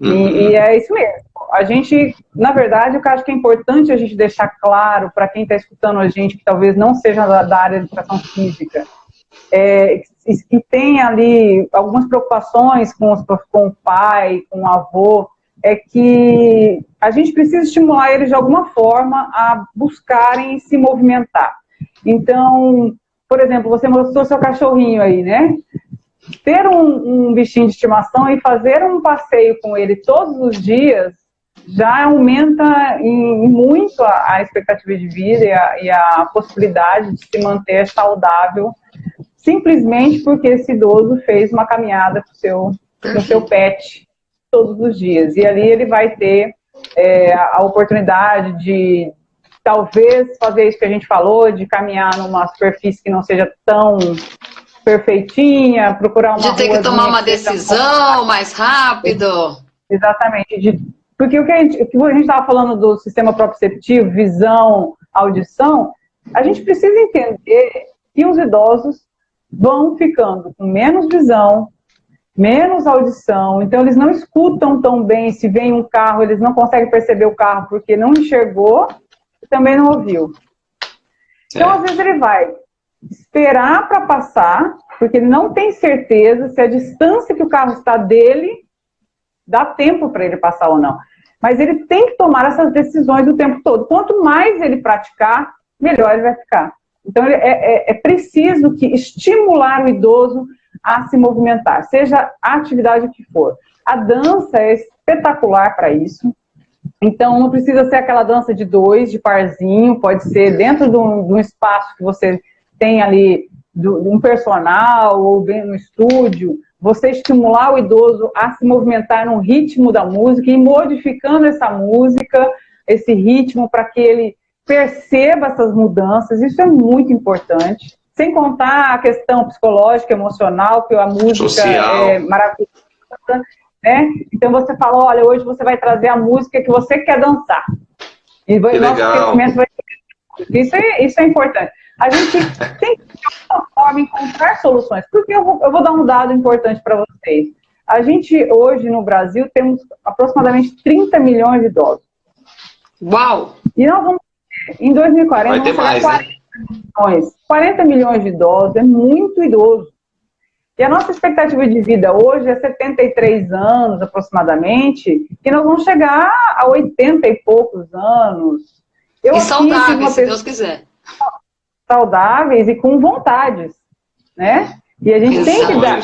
C: E é isso mesmo. A gente, na verdade, o que eu acho que é importante a gente deixar claro para quem está escutando a gente, que talvez não seja da área de educação física, que tem ali algumas preocupações com o pai, com o avô, é que a gente precisa estimular eles de alguma forma a buscarem se movimentar. Então, por exemplo, você mostrou seu cachorrinho aí, né? Ter um bichinho de estimação e fazer um passeio com ele todos os dias já aumenta em muito a expectativa de vida e a possibilidade de se manter saudável, simplesmente porque esse idoso fez uma caminhada com o seu pet todos os dias. E ali ele vai ter a oportunidade de, talvez, fazer isso que a gente falou, de caminhar numa superfície que não seja tão perfeitinha, procurar uma
A: de ter que tomar uma decisão mais rápido.
C: Exatamente. Porque o que a gente estava falando do sistema proprioceptivo, visão, audição, a gente precisa entender que os idosos vão ficando com menos visão, menos audição, então eles não escutam tão bem, se vem um carro, eles não conseguem perceber o carro porque não enxergou e também não ouviu. Então, às vezes ele vai esperar para passar, porque ele não tem certeza se a distância que o carro está dele dá tempo para ele passar ou não. Mas ele tem que tomar essas decisões o tempo todo. Quanto mais ele praticar, melhor ele vai ficar. Então, é preciso estimular o idoso a se movimentar, seja a atividade que for. A dança é espetacular para isso. Então, não precisa ser aquela dança de dois, de parzinho, pode ser dentro de um espaço que você tem ali, um personal ou bem no estúdio, você estimular o idoso a se movimentar no ritmo da música e modificando essa música, esse ritmo, para que ele perceba essas mudanças. Isso é muito importante. Sem contar a questão psicológica, emocional, que a música social é maravilhosa, né? Então você fala, olha, hoje você vai trazer a música que você quer dançar. E o nosso crescimento vai ser... Isso é importante. A gente tem que, de alguma forma, encontrar soluções. Porque eu vou dar um dado importante para vocês. A gente, hoje, no Brasil, temos aproximadamente 30 milhões de idosos.
A: Uau!
C: E nós vamos ter, em 2040,
B: vai ter mais,
C: 40 milhões. 40 milhões de idosos, é muito idoso. E a nossa expectativa de vida hoje é 73 anos, aproximadamente, e nós vamos chegar a 80 e poucos anos.
A: E saudáveis, se Deus quiser.
C: Saudáveis e com vontades, né? E a gente tem que dar...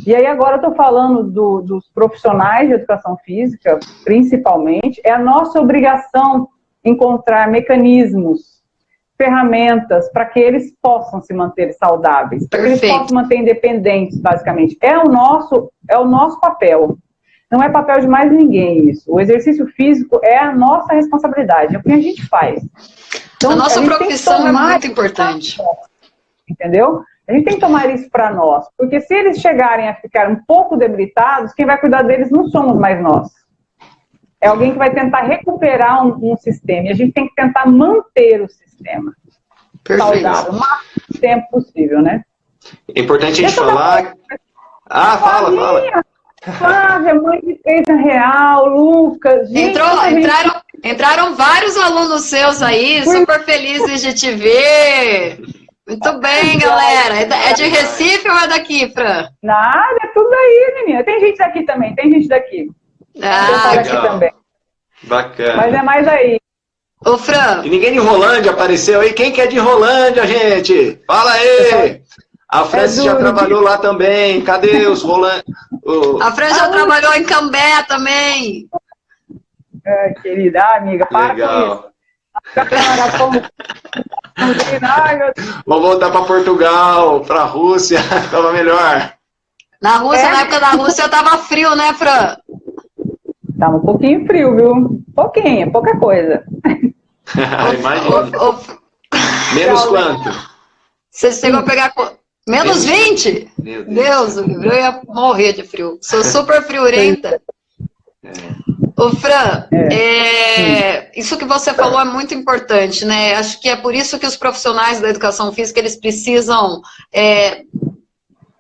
C: E aí agora eu estou falando dos profissionais de educação física, principalmente, é a nossa obrigação encontrar mecanismos, ferramentas para que eles possam se manter saudáveis, para que eles possam se manter independentes, basicamente. É o nosso papel. Não é papel de mais ninguém isso. O exercício físico é a nossa responsabilidade, é o que a gente faz. Então,
A: a nossa profissão é muito importante.
C: Entendeu? A gente tem que tomar isso para nós, porque se eles chegarem a ficar um pouco debilitados, quem vai cuidar deles não somos mais nós. É alguém que vai tentar recuperar um sistema, e a gente tem que tentar manter o sistema saudável o máximo tempo possível, né?
B: É importante a gente falar... Fala.
C: Flávia, mãe de Peita Real, Lucas... Gente,
A: entraram vários alunos seus aí, super felizes de te ver. Muito bem, galera. É de Recife ou é daqui, Fran?
C: Nada, é tudo aí, menina. Tem gente daqui também, tem gente daqui.
B: Legal.
C: Aqui também.
B: Bacana.
C: Mas é mais aí.
A: Ô, Fran.
B: E ninguém de Rolândia apareceu aí. Quem que é de Rolândia, gente? Fala aí! A Francis já trabalhou lá também. Cadê os Rolândia?
A: A Fran já trabalhou em Cambé também.
C: Querida amiga, para com isso.
B: Vou voltar para Portugal, para a Rússia, estava melhor.
A: Na Rússia, na época da Rússia, estava frio, né, Fran?
C: Tá um pouquinho frio, viu? Pouquinho, pouca coisa.
B: Imagina. Menos quanto?
A: Você chegou a pegar... Menos 20? Meu Deus, eu ia morrer de frio. Sou super friorenta. Ô, Fran, isso que você falou é muito importante, né? Acho que é por isso que os profissionais da educação física, eles precisam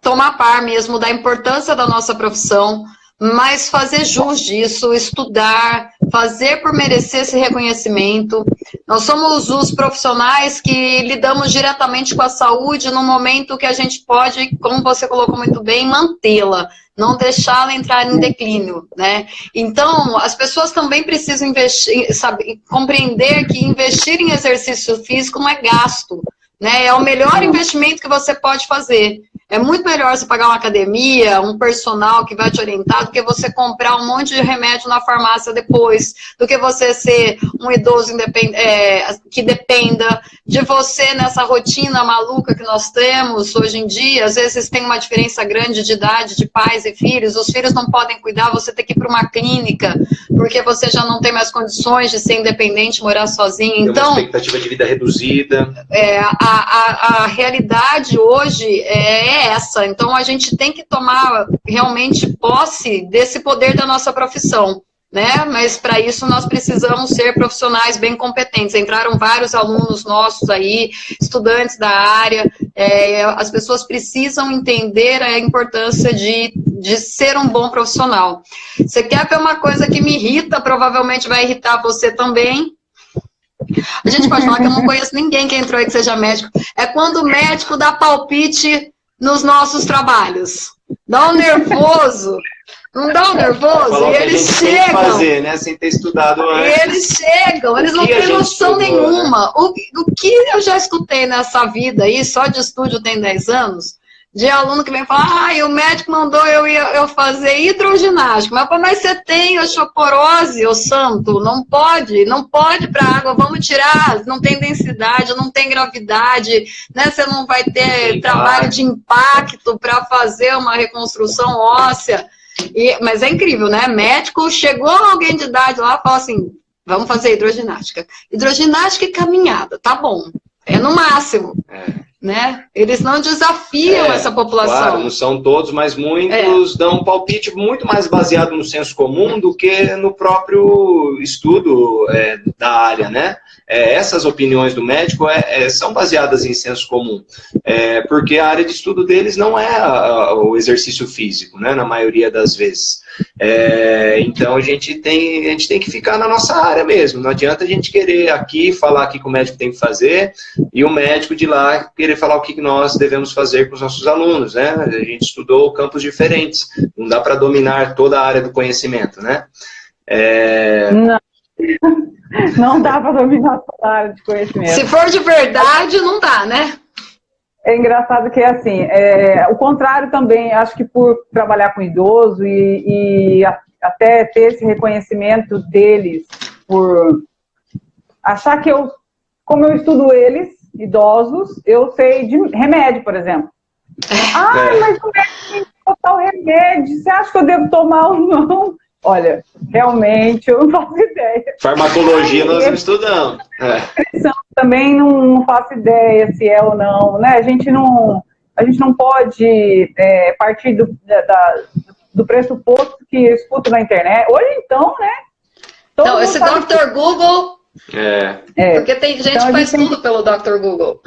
A: tomar par mesmo da importância da nossa profissão, mas fazer jus disso, estudar, fazer por merecer esse reconhecimento. Nós somos os profissionais que lidamos diretamente com a saúde no momento que a gente pode, como você colocou muito bem, mantê-la, não deixá-la entrar em declínio, né? Então, as pessoas também precisam investir, compreender que investir em exercício físico não é gasto, né? É o melhor investimento que você pode fazer. É muito melhor você pagar uma academia, um personal que vai te orientar, do que você comprar um monte de remédio na farmácia depois, do que você ser um idoso que dependa de você nessa rotina maluca que nós temos hoje em dia. Às vezes tem uma diferença grande de idade de pais e filhos, os filhos não podem cuidar, você tem que ir para uma clínica, porque você já não tem mais condições de ser independente, morar sozinho.
B: Tem
A: então,
B: uma expectativa de vida reduzida.
A: A realidade hoje é essa. Então, a gente tem que tomar realmente posse desse poder da nossa profissão, né? Mas, para isso, nós precisamos ser profissionais bem competentes. Entraram vários alunos nossos aí, estudantes da área. As pessoas precisam entender a importância de ser um bom profissional. Você quer ver uma coisa que me irrita, provavelmente vai irritar você também? A gente pode falar que eu não conheço ninguém que entrou aí que seja médico. É quando o médico dá palpite nos nossos trabalhos. Dá um nervoso. Não dá um nervoso? E eles chegam.
B: Tem que fazer, né? Sem ter estudado antes.
A: Eles chegam, eles não têm noção nenhuma. Né? O que eu já escutei nessa vida aí, só de estúdio tem 10 anos, de aluno que vem falar, o médico mandou eu fazer hidroginástica. Mas você tem osteoporose, ô santo, não pode para água, vamos tirar, não tem densidade, não tem gravidade, né? Você não vai ter trabalho de impacto para fazer uma reconstrução óssea. Mas é incrível, né? Médico, chegou alguém de idade lá e falou assim, vamos fazer hidroginástica. Hidroginástica e caminhada, tá bom, é no máximo. Né? Eles não desafiam essa população.
B: Claro, não são todos, mas muitos dão um palpite muito mais baseado no senso comum do que no próprio estudo da área, né? Essas opiniões do médico são baseadas em senso comum, porque a área de estudo deles não é o exercício físico, né? Na maioria das vezes. Então a gente tem que ficar na nossa área mesmo. Não adianta a gente querer aqui falar o que o médico tem que fazer e o médico de lá querer falar o que nós devemos fazer com os nossos alunos, né? A gente estudou campos diferentes, não dá para dominar toda a área do conhecimento, né?
C: Não dá para dominar toda a área de conhecimento.
A: Se for de verdade, não dá, né?
C: É engraçado que é assim, o contrário também, acho que por trabalhar com idoso e até ter esse reconhecimento deles, por achar que como eu estudo eles, idosos, eu sei de remédio, por exempo. Mas como é que tem que botar o remédio? Você acha que eu devo tomar ou não? Olha, realmente eu não faço ideia.
B: Farmacologia nós não estudamos.
C: Também não faço ideia se é ou não, né? A gente não pode partir do pressuposto que eu escuto na internet. Hoje então, né?
A: Não, esse Dr. Google... Porque tem gente que faz tudo pelo Dr. Google.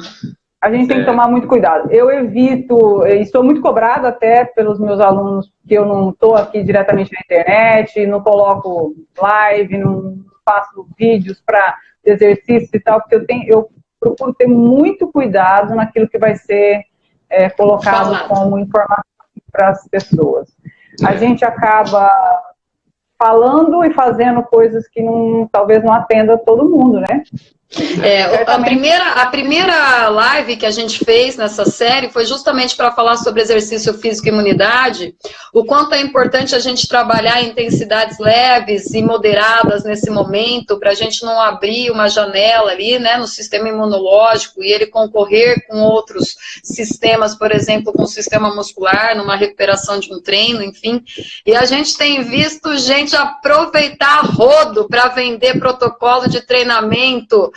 C: A gente tem que tomar muito cuidado. Eu evito, e sou muito cobrada até pelos meus alunos, que eu não estou aqui diretamente na internet, não coloco live, não faço vídeos para exercício e tal, porque eu procuro ter muito cuidado naquilo que vai ser colocado como informação para as pessoas. A gente acaba falando e fazendo coisas que talvez não atenda todo mundo, né?
A: A primeira live que a gente fez nessa série foi justamente para falar sobre exercício físico e imunidade, o quanto é importante a gente trabalhar em intensidades leves e moderadas nesse momento, para a gente não abrir uma janela ali, né, no sistema imunológico e ele concorrer com outros sistemas, por exemplo, com o sistema muscular, numa recuperação de um treino, enfim. E a gente tem visto gente aproveitar rodo para vender protocolo de treinamento.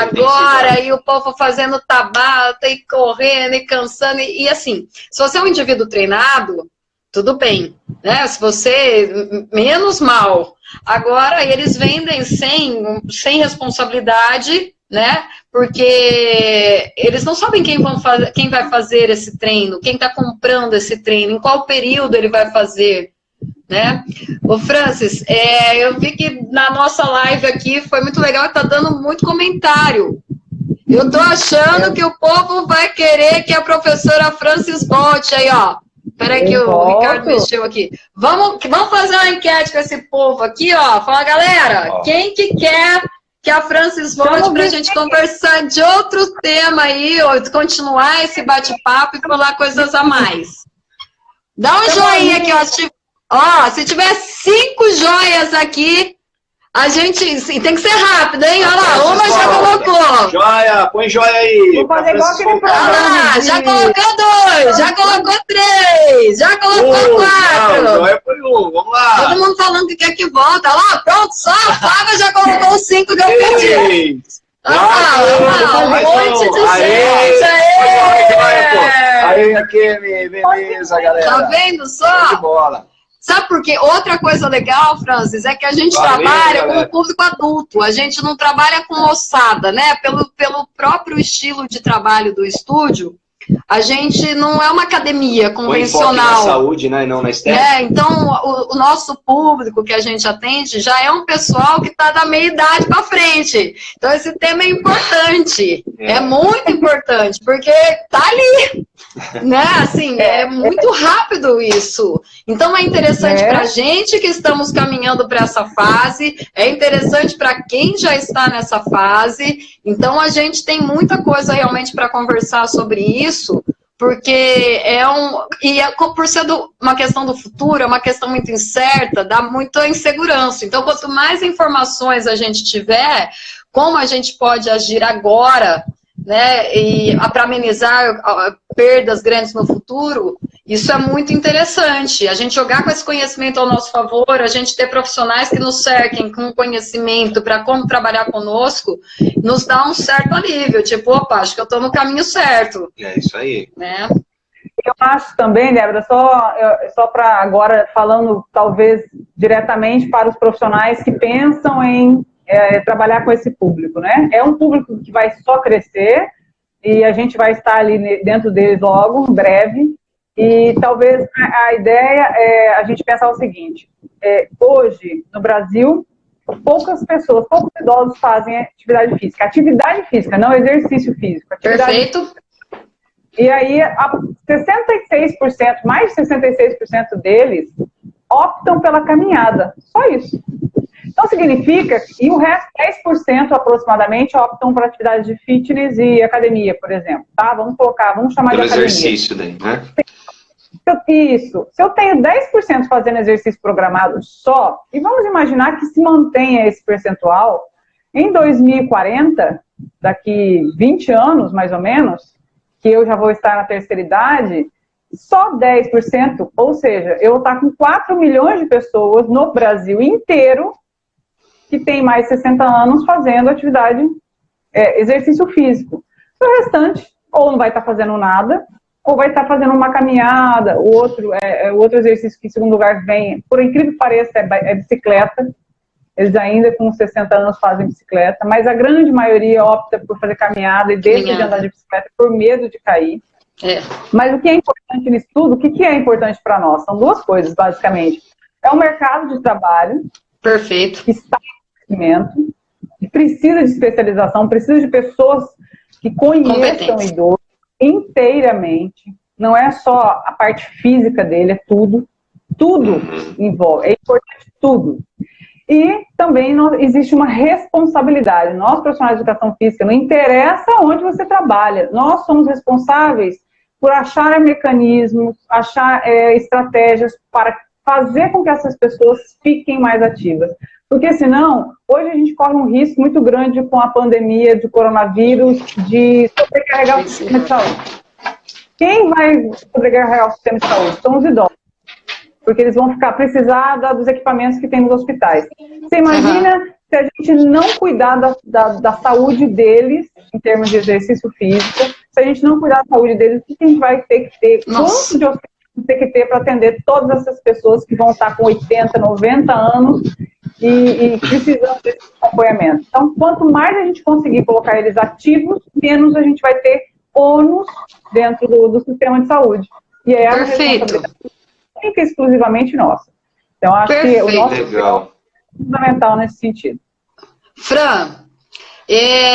A: Agora, e o povo fazendo tabata e correndo e cansando, e assim, se você é um indivíduo treinado, tudo bem, né? Se você, menos mal. Agora, eles vendem sem responsabilidade, né? Porque eles não sabem quem vai fazer esse treino, quem está comprando esse treino, em qual período ele vai fazer. Né? Ô Francis, eu vi que na nossa live aqui foi muito legal, tá dando muito comentário. Eu tô achando que o povo vai querer que a professora Francis volte aí, ó. Peraí que o Ricardo mexeu aqui. Vamos fazer uma enquete com esse povo aqui, ó. Fala, galera, quem que quer que a Francis volte pra gente conversar de outro tema aí, ou continuar esse bate-papo e falar coisas a mais. Dá um joinha aqui, ó. Ó, se tiver 5 joias aqui, a gente... Tem que ser rápido, hein? Olha lá, uma já colocou.
B: Joia, põe joia aí.
C: Vou fazer igual aquele programa.
A: Olha lá, já colocou 2, já colocou 3, já colocou 4.
B: Joia foi 1, vamos lá.
A: Todo mundo falando que quer que volta. Olha lá, pronto, só a Fábia já colocou os 5 que eu pedi. Olha lá, um monte de gente.
B: Aí, aqui, beleza, galera.
A: Tá vendo só?
B: De bola.
A: Sabe por quê? Outra coisa legal, Francis, é que a gente trabalha com o público adulto, a gente não trabalha com moçada, né? Pelo próprio estilo de trabalho do estúdio, a gente não é uma academia convencional.
B: Na saúde, né? E não na estética.
A: Então, o nosso público que a gente atende já é um pessoal que está da meia idade para frente. Então, esse tema é importante. É muito importante, porque tá ali. Né? Assim, é muito rápido isso. Então, é interessante para a gente que estamos caminhando para essa fase, é interessante para quem já está nessa fase. Então, a gente tem muita coisa realmente para conversar sobre isso, porque por ser uma questão do futuro, é uma questão muito incerta, dá muita insegurança. Então, quanto mais informações a gente tiver, como a gente pode agir agora, né, e para amenizar perdas grandes no futuro, isso é muito interessante. A gente jogar com esse conhecimento ao nosso favor, a gente ter profissionais que nos cerquem com conhecimento para como trabalhar conosco, nos dá um certo alívio. Tipo, opa, acho que eu estou no caminho certo.
B: É isso aí.
A: Né?
C: Eu acho também, Débora, só para agora, falando talvez diretamente para os profissionais que pensam em trabalhar com esse público, né? É um público que vai só crescer e a gente vai estar ali dentro deles logo, em breve. E talvez a ideia é a gente pensar o seguinte: hoje, no Brasil, poucas pessoas, poucos idosos fazem atividade física. Atividade física, não exercício físico.
A: Perfeito.
C: E aí, 66%, mais de 66% deles optam pela caminhada. Só isso. Então, significa que o resto, 10% aproximadamente, optam por atividade de fitness e academia, por exemplo. Tá? Vamos chamar de academia.
B: Exercício daí, né?
C: Isso. Se eu tenho 10% fazendo exercício programado só, e vamos imaginar que se mantenha esse percentual, em 2040, daqui 20 anos, mais ou menos, que eu já vou estar na terceira idade, só 10%, ou seja, eu vou estar com 4 milhões de pessoas no Brasil inteiro que tem mais de 60 anos fazendo atividade, exercício físico. O restante, ou não vai estar fazendo nada, ou vai estar fazendo uma caminhada, o outro exercício que, em segundo lugar, vem, por incrível que pareça, é bicicleta. Eles ainda com 60 anos fazem bicicleta, mas a grande maioria opta por fazer caminhada e deixa de andar de bicicleta por medo de cair. Mas o que é importante nisso tudo, o que é importante para nós? São duas coisas, basicamente. É o mercado de trabalho.
A: Perfeito.
C: Que está em crescimento, que precisa de especialização, precisa de pessoas que conheçam o idoso inteiramente. Não é só a parte física dele, é tudo. Tudo envolve, é importante tudo. E também existe uma responsabilidade. Nós, profissionais de educação física, não interessa onde você trabalha, nós somos responsáveis por achar mecanismos, achar estratégias para fazer com que essas pessoas fiquem mais ativas. Porque senão, hoje a gente corre um risco muito grande com a pandemia do coronavírus de sobrecarregar o sistema de saúde. Quem vai sobrecarregar o sistema de saúde? São os idosos. Porque eles vão precisar dos equipamentos que tem nos hospitais. Você imagina se a gente não cuidar da saúde deles, em termos de exercício físico, se a gente não cuidar da saúde deles, o que a gente vai ter que ter? Quanto de hospital tem que ter para atender todas essas pessoas que vão estar com 80, 90 anos e precisando desse acompanhamento? Então, quanto mais a gente conseguir colocar eles ativos, menos a gente vai ter ônus dentro do sistema de saúde. E é a responsabilidade única e exclusivamente nossa. Então, acho que o nosso é fundamental nesse sentido.
A: Fran,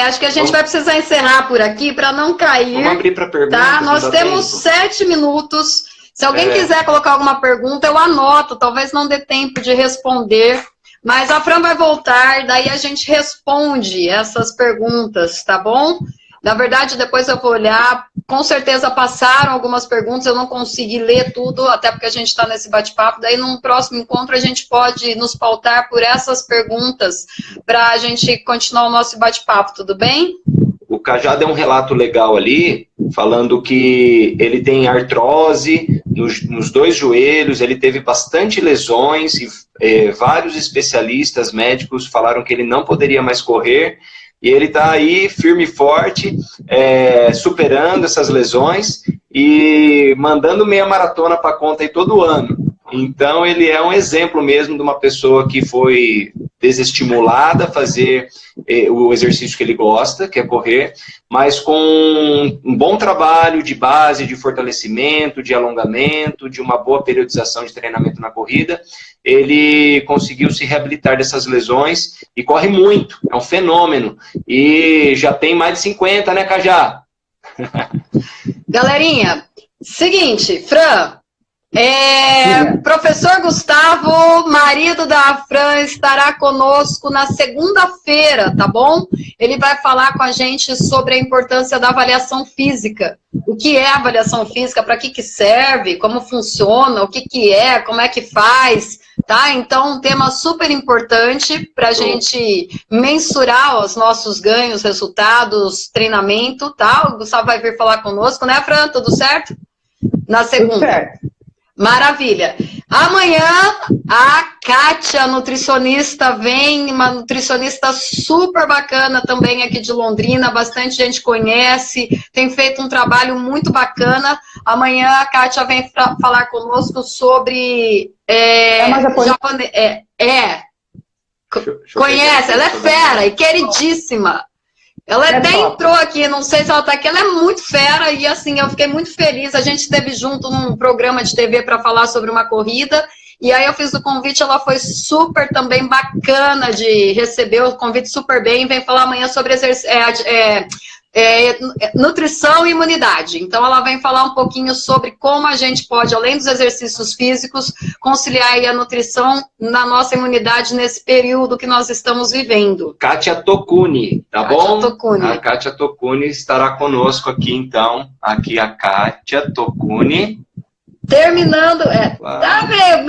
A: acho que a gente vai precisar encerrar por aqui para não cair.
B: Vamos abrir para perguntas.
A: Tá? Nós temos 7 minutos. Se alguém quiser colocar alguma pergunta, eu anoto. Talvez não dê tempo de responder. Mas a Fran vai voltar, daí a gente responde essas perguntas, tá bom? Na verdade, depois eu vou olhar, com certeza passaram algumas perguntas, eu não consegui ler tudo, até porque a gente está nesse bate-papo, daí num próximo encontro a gente pode nos pautar por essas perguntas, para a gente continuar o nosso bate-papo, tudo bem?
B: O Cajá deu um relato legal ali, falando que ele tem artrose nos 2 joelhos, ele teve bastante lesões, e vários especialistas médicos falaram que ele não poderia mais correr, e ele está aí firme e forte, superando essas lesões e mandando meia maratona para conta aí todo ano. Então ele é um exemplo mesmo de uma pessoa que foi desestimulada a fazer o exercício que ele gosta, que é correr, mas com um bom trabalho de base, de fortalecimento, de alongamento, de uma boa periodização de treinamento na corrida, ele conseguiu se reabilitar dessas lesões e corre muito, é um fenômeno. E já tem mais de 50, né, Cajá?
A: Galerinha, seguinte, Fran, professor Gustavo, marido da Fran, estará conosco na segunda-feira, tá bom? Ele vai falar com a gente sobre a importância da avaliação física. O que é avaliação física, para que serve, como funciona, o que é, como é que faz, tá? Então, um tema super importante para a gente mensurar os nossos ganhos, resultados, treinamento, tá? O Gustavo vai vir falar conosco, né, Fran? Tudo certo? Na segunda.
C: Tudo certo.
A: Maravilha. Amanhã, a Kátia, nutricionista, vem, uma nutricionista super bacana também aqui de Londrina, bastante gente conhece, tem feito um trabalho muito bacana. Amanhã a Kátia vem falar conosco sobre... Conhece, ela é fera e queridíssima. Ela até entrou aqui, não sei se ela está aqui, ela é muito fera e assim, eu fiquei muito feliz, a gente esteve junto num programa de TV para falar sobre uma corrida, e aí eu fiz o convite, ela foi super também bacana de receber o convite super bem, vem falar amanhã sobre nutrição e imunidade. Então ela vem falar um pouquinho sobre como a gente pode, além dos exercícios físicos, conciliar aí a nutrição na nossa imunidade nesse período que nós estamos vivendo.
B: Kátia Tocuni, tá bom?
A: Tocuni.
B: A Kátia Tocuni estará conosco aqui então. Aqui a Kátia Tocuni.
A: Terminando, tá meio.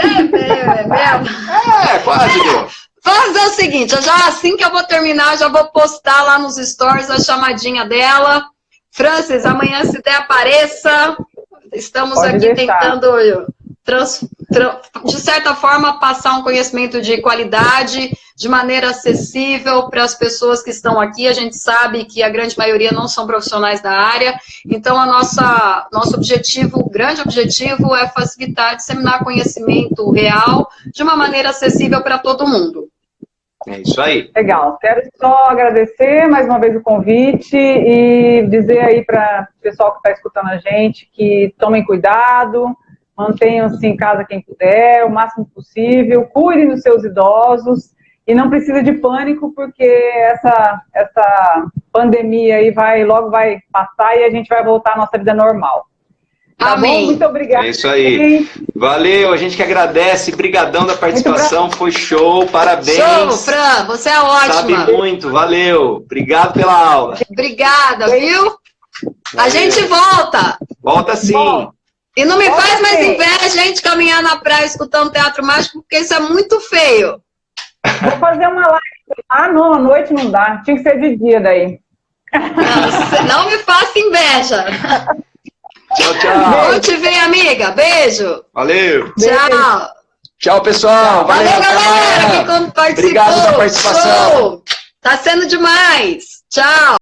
B: Quase deu.
A: Fazer o seguinte, assim que eu vou terminar, já vou postar lá nos stories a chamadinha dela. Francis, amanhã se der, apareça. Estamos
C: Pode
A: aqui
C: deixar.
A: tentando, de certa forma, passar um conhecimento de qualidade, de maneira acessível para as pessoas que estão aqui. A gente sabe que a grande maioria não são profissionais da área, então nosso objetivo, o grande objetivo é facilitar, disseminar conhecimento real de uma maneira acessível para todo mundo.
B: É isso aí.
C: Legal. Quero só agradecer mais uma vez o convite e dizer aí para o pessoal que está escutando a gente que tomem cuidado, mantenham-se em casa quem puder, o máximo possível, cuidem dos seus idosos e não precisa de pânico porque essa pandemia aí logo vai passar e a gente vai voltar à nossa vida normal. Tá
A: Amém.
C: Bom? Muito obrigada.
B: É isso aí. Valeu, a gente que agradece. Brigadão da participação, foi show, parabéns.
A: Show, Fran, você é ótima.
B: Sabe muito, valeu. Obrigado pela aula.
A: Obrigada, viu?
B: Valeu.
A: A gente volta.
B: Volta sim.
C: Bom,
A: E não me faz mais inveja a gente caminhar na praia escutando teatro mágico, porque isso é muito feio.
C: Vou fazer uma live. Ah, não, à noite não dá. Tinha que ser de dia daí.
A: Não me faça inveja.
B: Tchau, tchau.
A: Bom te ver, amiga. Beijo.
B: Valeu.
A: Tchau.
B: Tchau, pessoal.
A: Valeu, galera, que participou.
B: Obrigado pela participação.
A: Show. Tá sendo demais. Tchau.